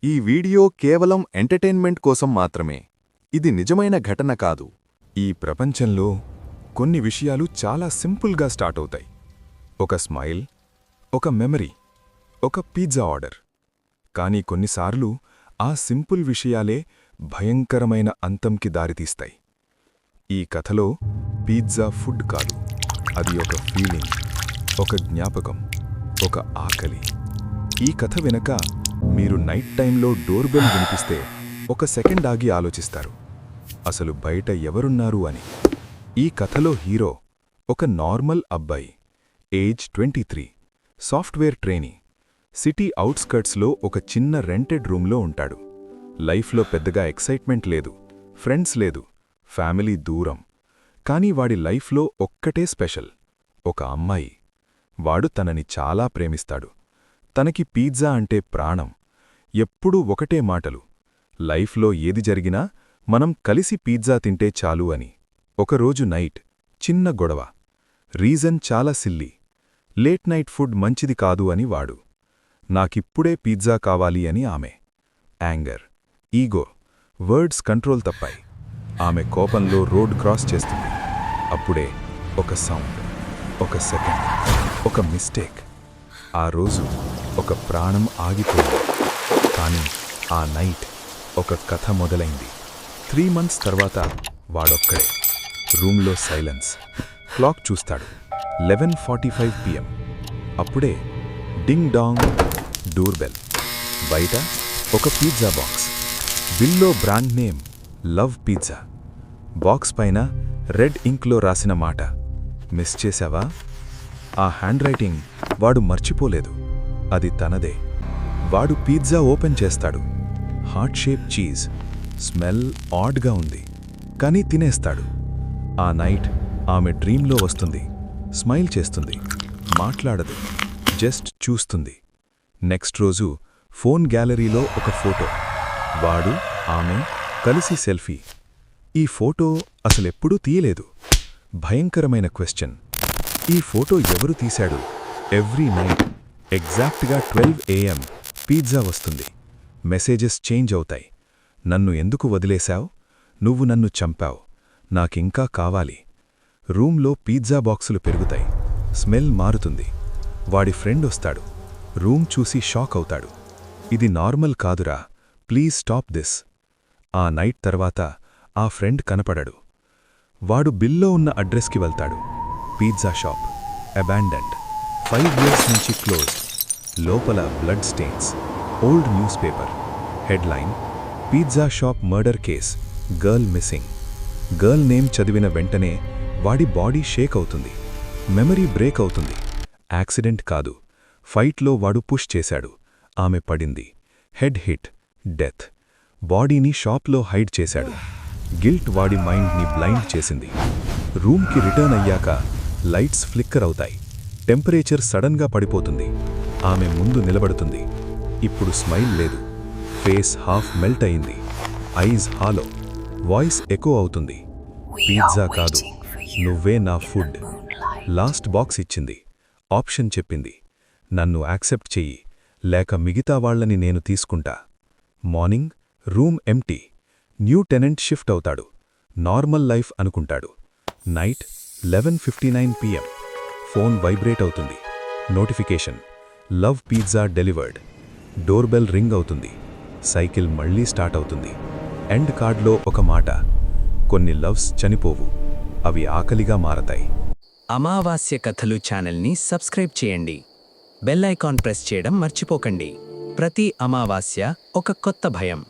ఈ వీడియో కేవలం ఎంటర్టైన్మెంట్ కోసం మాత్రమే. ఇది నిజమైన ఘటన కాదు. ఈ ప్రపంచంలో కొన్ని విషయాలు చాలా సింపుల్గా స్టార్ట్ అవుతాయి. ఒక స్మైల్, ఒక మెమరీ, ఒక పిజ్జా ఆర్డర్. కానీ కొన్నిసార్లు ఆ సింపుల్ విషయాలే భయంకరమైన అంతంకి దారితీస్తాయి. ఈ కథలో పిజ్జా ఫుడ్ కాదు, అది ఒక ఫీలింగ్, ఒక జ్ఞాపకం, ఒక ఆకలి. ఈ కథ వెనక మీరు నైట్ టైంలో డోర్ బెల్ వినిపిస్తే ఒక సెకండ్ ఆగి ఆలోచిస్తారు, అసలు బయట ఎవరున్నారు అని. ఈ కథలో హీరో ఒక నార్మల్ అబ్బాయి, ఏజ్ 23, సాఫ్ట్వేర్ ట్రైనీ. సిటీ అవుట్స్కర్ట్స్లో ఒక చిన్న రెంటెడ్ రూమ్లో ఉంటాడు. లైఫ్లో పెద్దగా ఎక్సైట్మెంట్ లేదు, ఫ్రెండ్స్ లేదు, ఫ్యామిలీ దూరం. కానీ వాడి లైఫ్లో ఒక్కటే స్పెషల్, ఒక అమ్మాయి. వాడు తనని చాలా ప్రేమిస్తాడు. తనకి పిజ్జా అంటే ప్రాణం. ఎప్పుడూ ఒకటే మాటలు, లైఫ్లో ఏది జరిగినా మనం కలిసి పిజ్జా తింటే చాలు అని. ఒకరోజు నైట్ చిన్న గొడవ. రీజన్ చాలా సిల్లీ, లేట్ నైట్ ఫుడ్ మంచిది కాదు అని వాడు. నాకిప్పుడే పిజ్జా కావాలి అని ఆమె. యాంగర్, ఈగో, వర్డ్స్ కంట్రోల్ తప్పాయి. ఆమె కోపంలో రోడ్ క్రాస్ చేస్తుంది. అప్పుడే ఒక సౌండ్, ఒక సెకండ్, ఒక మిస్టేక్. ఆ రోజు ఒక ప్రాణం ఆగిపోయింది. కానీ ఆ నైట్ ఒక కథ మొదలైంది. 3 months తర్వాత వాడొక్కడే. రూమ్లో సైలెన్స్. క్లాక్ చూస్తాడు, 11:45 PM. అప్పుడే డింగ్ డాంగ్, డోర్ బెల్. బయట ఒక పిజ్జా బాక్స్. బిల్లో brand name love pizza. Box పైన రెడ్ ఇంక్లో రాసిన మాట, మిస్ చేశావా? ఆ హ్యాండ్ రైటింగ్ వాడు మర్చిపోలేదు, అది తనదే. వాడు పిజ్జా ఓపెన్ చేస్తాడు. Heart shape cheese. స్మెల్ ఆడ్గా ఉంది, కానీ తినేస్తాడు. ఆ నైట్ ఆమె డ్రీంలో వస్తుంది. స్మైల్ చేస్తుంది, మాట్లాడదు, జస్ట్ చూస్తుంది. నెక్స్ట్ రోజు ఫోన్ గ్యాలరీలో ఒక ఫోటో. వాడు, ఆమె కలిసి సెల్ఫీ. ఈ ఫోటో అసలెప్పుడూ తీయలేదు. భయంకరమైన క్వశ్చన్, ఈ ఫోటో ఎవరు తీశాడు? ఎవ్రీ నైట్ ఎగ్జాక్ట్గా 12 AM పిజ్జా వస్తుంది. మెసేజెస్ చేంజ్ అవుతాయి. నన్ను ఎందుకు వదిలేశావ్? నువ్వు నన్ను చంపావ్, నాకింకా కావాలి. రూమ్లో పిజ్జా బాక్సులు పెరుగుతాయి. స్మెల్ మారుతుంది. వాడి ఫ్రెండ్ వస్తాడు. రూమ్ చూసి షాక్ అవుతాడు. ఇది నార్మల్ కాదురా, ప్లీజ్ స్టాప్ దిస్. ఆ నైట్ తర్వాత ఆ ఫ్రెండ్ కనపడడు. వాడు బిల్లో ఉన్న అడ్రస్కి వెళ్తాడు. పిజ్జా షాప్, అబాండన్డ్, 5 years నుంచి క్లోజ్డ్. లోపల blood stains, old newspaper. Headline, pizza shop murder case, girl missing. Girl name చదివిన వెంటనే వాడి బాడీ షేక్ అవుతుంది. మెమరీ బ్రేక్ అవుతుంది. యాక్సిడెంట్ కాదు, ఫైట్లో వాడు పుష్ చేశాడు. ఆమె పడింది. Head hit, death. బాడీని షాప్లో హైడ్ చేశాడు. గిల్ట్ వాడి మైండ్ని బ్లైండ్ చేసింది. రూమ్కి రిటర్న్ అయ్యాక లైట్స్ ఫ్లిక్కర్ అవుతాయి. టెంపరేచర్ సడన్గా పడిపోతుంది. ఆమె ముందు నిలబడుతుంది. ఇప్పుడు స్మైల్ లేదు. ఫేస్ హాఫ్ మెల్ట్ అయింది. Eyes hollow. వాయిస్ ఎకో అవుతుంది. పిజ్జా కాదు, నువ్వే నా ఫుడ్. లాస్ట్ బాక్స్ ఇచ్చింది. ఆప్షన్ చెప్పింది, నన్ను యాక్సెప్ట్ చెయ్యి, లేక మిగతా వాళ్లని నేను తీసుకుంటా. Morning room empty. New tenant shift అవుతాడు. నార్మల్ లైఫ్ అనుకుంటాడు. Night 11:59 PM. ఫోన్ వైబ్రేట్ అవుతుంది. Notification, love pizza delivered. Door bell ring అవుతుంది. సైకిల్ మళ్లీ స్టార్ట్ అవుతుంది. ఎండ్ కార్డ్లో ఒక మాట, కొన్ని లవ్స్ చనిపోవు, అవి ఆకలిగా మారతాయి. అమావాస్య కథలు ఛానల్ని సబ్స్క్రైబ్ చేయండి. బెల్ ఐకాన్ ప్రెస్ చేయడం మర్చిపోకండి. ప్రతి అమావాస్య ఒక కొత్త భయం.